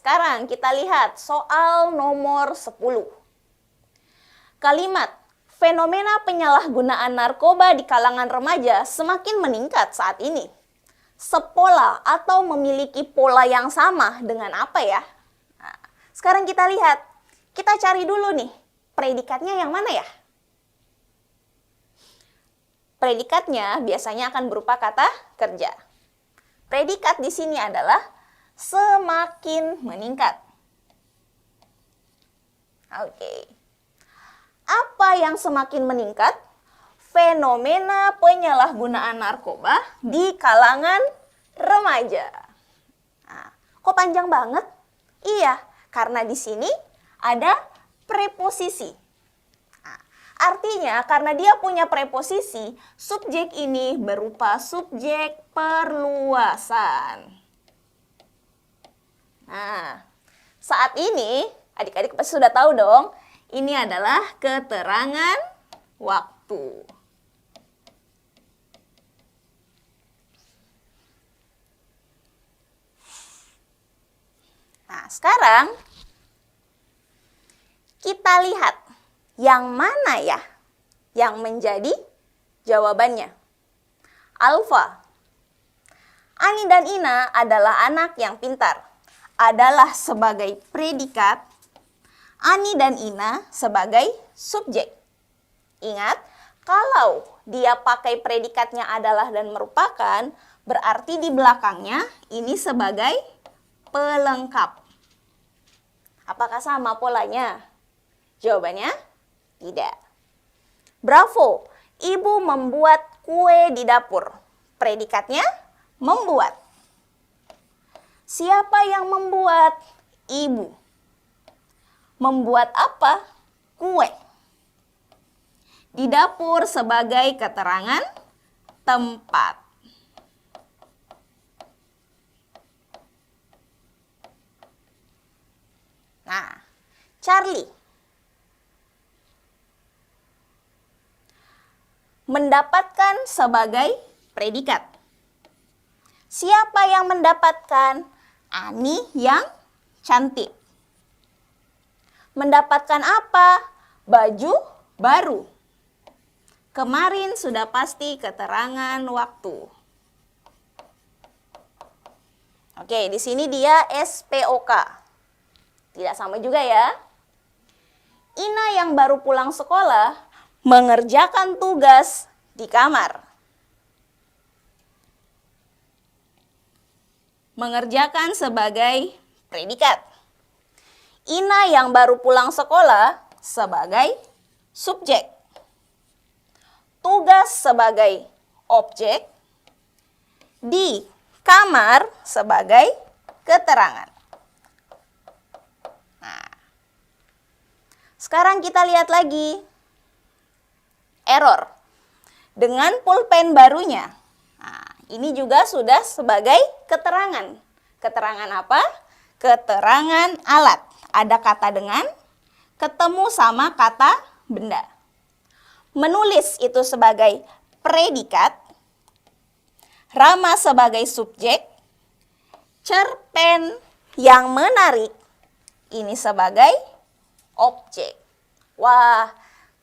sekarang kita lihat soal nomor 10. Kalimat, fenomena penyalahgunaan narkoba di kalangan remaja semakin meningkat saat ini. Sepola atau memiliki pola yang sama dengan apa ya? Nah, sekarang kita lihat, kita cari dulu nih, predikatnya yang mana ya? Predikatnya biasanya akan berupa kata kerja. Predikat di sini adalah semakin meningkat. Oke. Apa yang semakin meningkat? Fenomena penyalahgunaan narkoba di kalangan remaja. Nah, kok panjang banget? Iya, karena di sini ada preposisi. Nah, artinya karena dia punya preposisi, subjek ini berupa subjek perluasan. Nah, saat ini adik-adik pasti sudah tahu dong, ini adalah keterangan waktu. Nah, sekarang kita lihat yang mana ya yang menjadi jawabannya. Alfa. Ani dan Ina adalah anak yang pintar. Adalah sebagai predikat, Ani dan Ina sebagai subjek. Ingat, kalau dia pakai predikatnya adalah dan merupakan, berarti di belakangnya ini sebagai pelengkap. Apakah sama polanya? Jawabannya tidak. Bravo, ibu membuat kue di dapur. Predikatnya membuat. Siapa yang membuat? Ibu. Membuat apa? Kue. Di dapur sebagai keterangan tempat. Nah, Charlie. Mendapatkan sebagai predikat. Siapa yang mendapatkan? Ani yang cantik. Mendapatkan apa? Baju baru. Kemarin sudah pasti keterangan waktu. Oke, di sini dia SPOK. Tidak sama juga ya. Ina yang baru pulang sekolah mengerjakan tugas di kamar. Mengerjakan sebagai predikat. Ina yang baru pulang sekolah sebagai subjek. Tugas sebagai objek. Di kamar sebagai keterangan. Nah, sekarang kita lihat lagi. Error. Dengan pulpen barunya. Nah, ini juga sudah sebagai keterangan. Keterangan apa? Keterangan alat. Ada kata dengan, ketemu sama kata benda. Menulis itu sebagai predikat. Rama sebagai subjek. Cerpen yang menarik. Ini sebagai objek. Wah,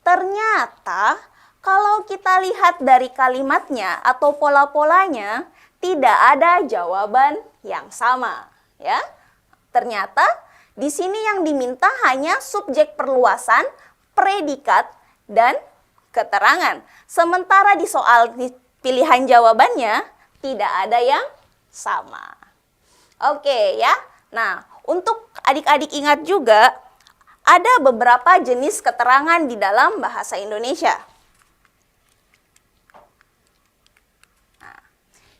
ternyata kalau kita lihat dari kalimatnya atau pola-polanya, tidak ada jawaban yang sama, ya. Ternyata di sini yang diminta hanya subjek perluasan, predikat, dan keterangan. Sementara di soal pilihan jawabannya tidak ada yang sama. Oke ya. Nah, untuk adik-adik ingat juga, ada beberapa jenis keterangan di dalam bahasa Indonesia.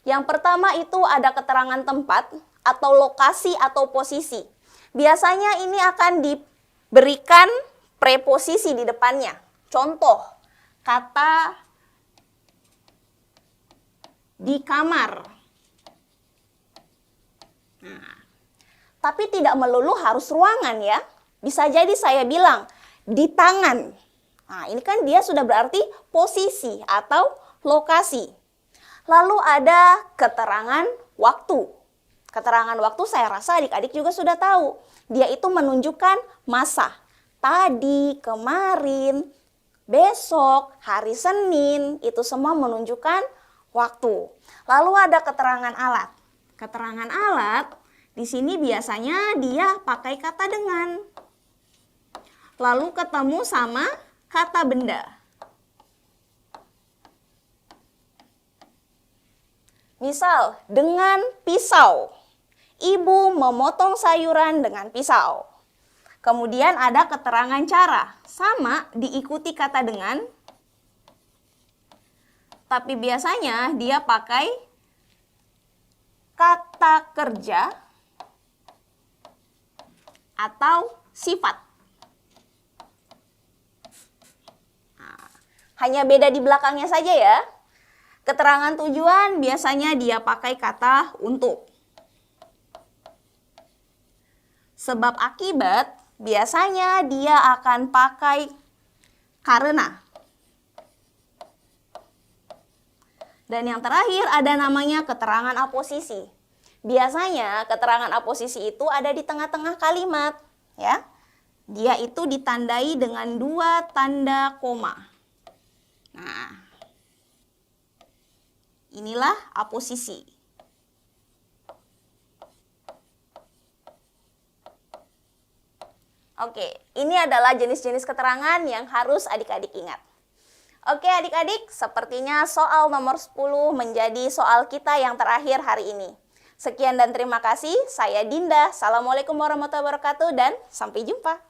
Yang pertama itu ada keterangan tempat atau lokasi atau posisi. Biasanya ini akan diberikan preposisi di depannya. Contoh, kata di kamar. Nah, tapi tidak melulu harus ruangan ya. Bisa jadi saya bilang di tangan. Nah, ini kan dia sudah berarti posisi atau lokasi. Lalu ada keterangan waktu. Keterangan waktu saya rasa adik-adik juga sudah tahu. Dia itu menunjukkan masa. Tadi, kemarin, besok, hari Senin, itu semua menunjukkan waktu. Lalu ada keterangan alat. Keterangan alat di sini biasanya dia pakai kata dengan. Lalu ketemu sama kata benda. Misal, dengan pisau. Ibu memotong sayuran dengan pisau. Kemudian ada keterangan cara. Sama diikuti kata dengan. Tapi biasanya dia pakai kata kerja atau sifat. Nah, hanya beda di belakangnya saja ya. Keterangan tujuan biasanya dia pakai kata untuk. Sebab akibat biasanya dia akan pakai karena. Dan yang terakhir ada namanya keterangan aposisi. Biasanya keterangan aposisi itu ada di tengah-tengah kalimat, ya. Dia itu ditandai dengan 2 tanda koma. Nah, inilah aposisi. Oke, ini adalah jenis-jenis keterangan yang harus adik-adik ingat. Oke adik-adik, sepertinya soal nomor 10 menjadi soal kita yang terakhir hari ini. Sekian dan terima kasih, saya Dinda. Assalamualaikum warahmatullahi wabarakatuh dan sampai jumpa.